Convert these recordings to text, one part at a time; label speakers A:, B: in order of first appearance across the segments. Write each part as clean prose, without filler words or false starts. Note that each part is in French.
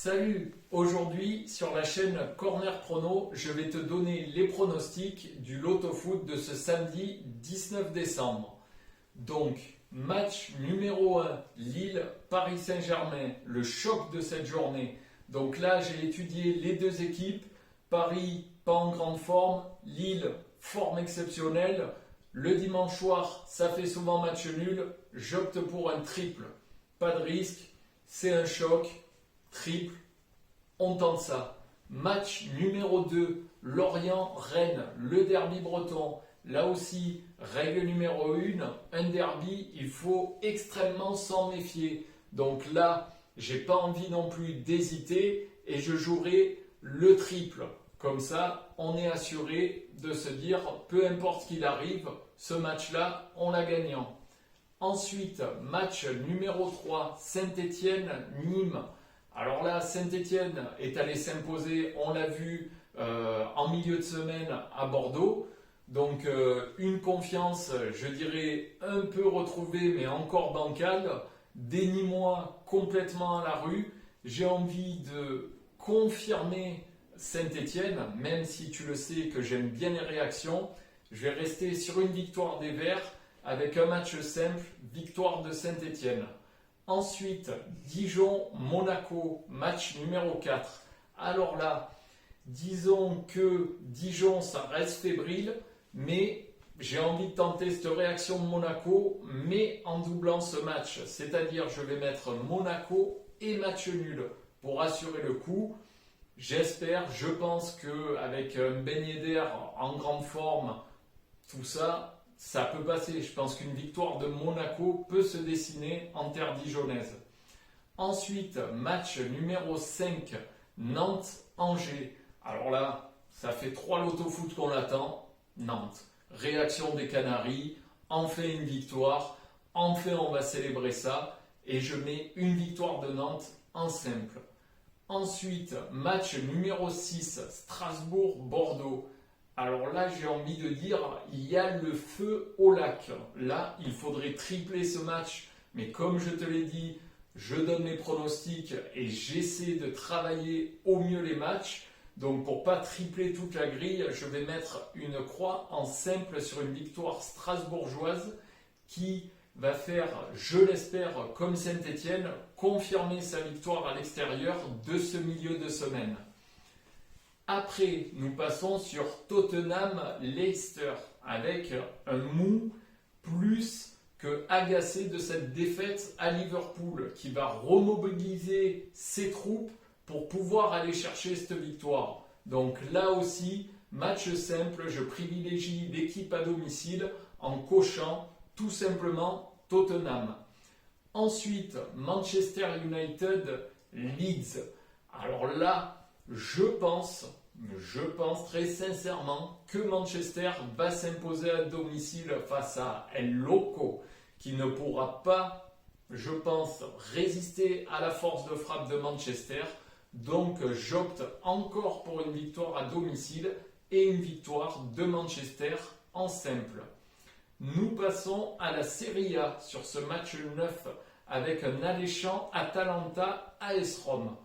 A: Salut, aujourd'hui sur la chaîne Corner Prono, je vais te donner les pronostics du Loto Foot de ce samedi 19 décembre. Donc, match numéro 1, Lille-Paris Saint-Germain, le choc de cette journée. Donc là, j'ai étudié les deux équipes, Paris pas en grande forme, Lille forme exceptionnelle. Le dimanche soir, ça fait souvent match nul, j'opte pour un triple. Pas de risque, c'est un choc. Triple, on tente ça. Match numéro 2, Lorient-Rennes, le derby breton. Là aussi, règle numéro 1, un derby, il faut extrêmement s'en méfier. Donc là, j'ai pas envie non plus d'hésiter et je jouerai le triple. Comme ça, on est assuré de se dire, peu importe ce qu'il arrive, ce match-là, on l'a gagnant. Ensuite, match numéro 3, Saint-Étienne-Nîmes. Alors là, Saint-Étienne est allé s'imposer, on l'a vu en milieu de semaine à Bordeaux. Donc une confiance, je dirais, un peu retrouvée, mais encore bancale. Des Nîmois complètement à la rue. J'ai envie de confirmer Saint-Étienne, même si tu le sais que j'aime bien les réactions. Je vais rester sur une victoire des Verts avec un match simple, victoire de Saint-Étienne. Ensuite, Dijon-Monaco, match numéro 4. Alors là, disons que Dijon, ça reste fébrile, mais j'ai envie de tenter cette réaction de Monaco, mais en doublant ce match. C'est-à-dire, je vais mettre Monaco et match nul pour assurer le coup. J'espère, je pense qu'avec un Ben Yedder en grande forme, tout ça, ça peut passer. Je pense qu'une victoire de Monaco peut se dessiner en terre dijonnaise. Ensuite, match numéro 5, Nantes-Angers. Alors là, ça fait 3 loto foot qu'on l'attend. Nantes, réaction des Canaries, enfin une victoire, enfin on va célébrer ça. Et je mets une victoire de Nantes en simple. Ensuite, match numéro 6, Strasbourg-Bordeaux. Alors là, j'ai envie de dire, il y a le feu au lac. Là, il faudrait tripler ce match. Mais comme je te l'ai dit, je donne mes pronostics et j'essaie de travailler au mieux les matchs. Donc pour ne pas tripler toute la grille, je vais mettre une croix en simple sur une victoire strasbourgeoise qui va faire, je l'espère, comme Saint-Étienne, confirmer sa victoire à l'extérieur de ce milieu de semaine. Après, nous passons sur Tottenham-Leicester avec un mou plus que agacé de cette défaite à Liverpool qui va remobiliser ses troupes pour pouvoir aller chercher cette victoire. Donc là aussi, match simple, je privilégie l'équipe à domicile en cochant tout simplement Tottenham. Ensuite, Manchester United-Leeds. Alors là, je pense très sincèrement que Manchester va s'imposer à domicile face à El Loco, qui ne pourra pas, je pense, résister à la force de frappe de Manchester. Donc j'opte encore pour une victoire à domicile et une victoire de Manchester en simple. Nous passons à la Serie A sur ce match 9 avec un alléchant Atalanta-AS Rome.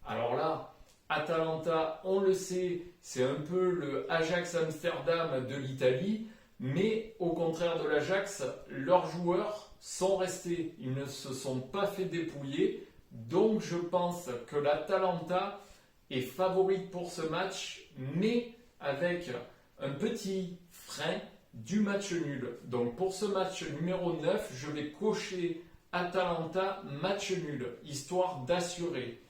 A: Alors là, Atalanta, on le sait, c'est un peu le Ajax Amsterdam de l'Italie, mais au contraire de l'Ajax, leurs joueurs sont restés, ils ne se sont pas fait dépouiller, donc je pense que l'Atalanta est favorite pour ce match, mais avec un petit frein du match nul. Donc pour ce match numéro 9, je vais cocher Atalanta match nul, histoire d'assurer.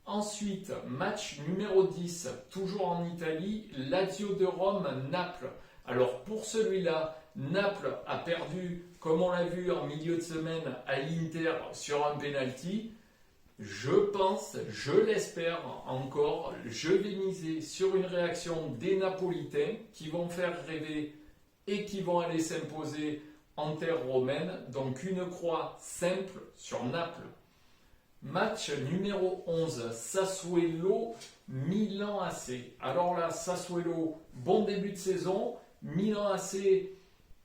A: Ensuite, match numéro 10, toujours en Italie, Lazio de Rome, Naples. Alors pour celui-là, Naples a perdu, comme on l'a vu en milieu de semaine, à l'Inter sur un penalty. Je pense, je l'espère encore, je vais miser sur une réaction des Napolitains qui vont faire rêver et qui vont aller s'imposer en terre romaine. Donc une croix simple sur Naples. Match numéro 11, Sassuolo-Milan AC. Alors là, Sassuolo, bon début de saison. Milan AC,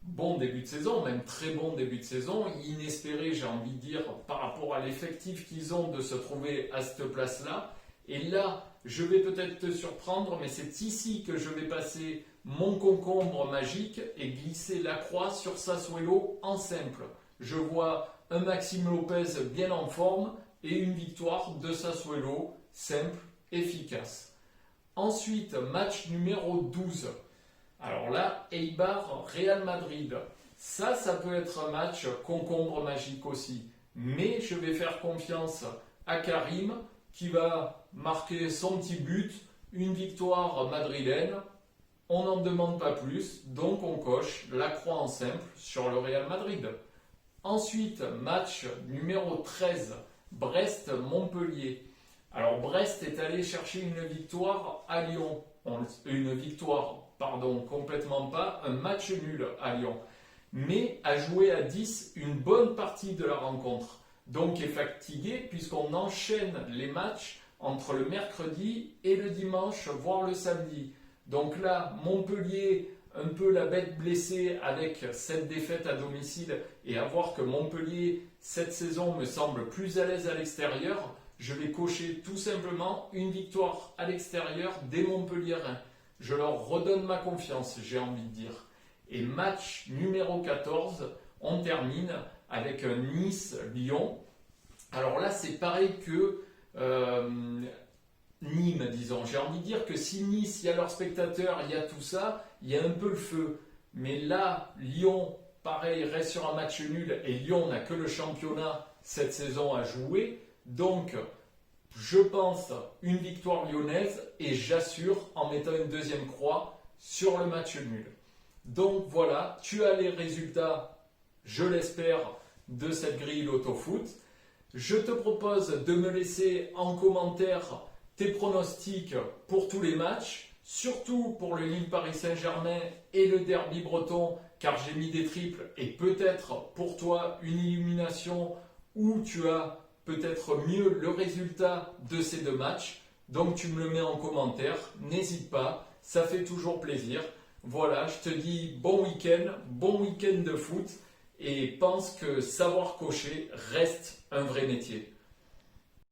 A: bon début de saison, même très bon début de saison, inespéré, j'ai envie de dire, par rapport à l'effectif qu'ils ont de se trouver à cette place-là. Et là, je vais peut-être te surprendre, mais c'est ici que je vais passer mon concombre magique et glisser la croix sur Sassuolo en simple. Je vois un Maxime Lopez bien en forme et une victoire de Sassuolo, simple, efficace. Ensuite, match numéro 12. Alors là, Eibar, Real Madrid. Ça peut être un match concombre magique aussi. Mais je vais faire confiance à Karim qui va marquer son petit but, une victoire madrilène. On n'en demande pas plus, donc on coche la croix en simple sur le Real Madrid. Ensuite, match numéro 13, Brest-Montpellier. Alors Brest est allé chercher une victoire à Lyon. Complètement pas, un match nul à Lyon. Mais a joué à 10 une bonne partie de la rencontre. Donc est fatigué puisqu'on enchaîne les matchs entre le mercredi et le dimanche, voire le samedi. Donc là, Montpellier, un peu la bête blessée avec cette défaite à domicile, et à voir que Montpellier, cette saison, me semble plus à l'aise à l'extérieur, je vais cocher tout simplement une victoire à l'extérieur des Montpelliérains. Je leur redonne ma confiance, j'ai envie de dire. Et match numéro 14, on termine avec un Nice-Lyon. Alors là, c'est pareil que Nîmes, disons. J'ai envie de dire que si Nice, il y a leurs spectateurs, il y a tout ça, il y a un peu le feu. Mais là, Lyon, pareil, reste sur un match nul et Lyon n'a que le championnat cette saison à jouer. Donc, je pense une victoire lyonnaise et j'assure en mettant une deuxième croix sur le match nul. Donc voilà, tu as les résultats, je l'espère, de cette grille Loto-Foot. Je te propose de me laisser en commentaire tes pronostics pour tous les matchs, surtout pour le Lille-Paris Saint-Germain et le derby breton, car j'ai mis des triples et peut-être pour toi une illumination où tu as peut-être mieux le résultat de ces deux matchs. Donc tu me le mets en commentaire, n'hésite pas, ça fait toujours plaisir. Voilà, je te dis bon week-end de foot et pense que savoir cocher reste un vrai métier.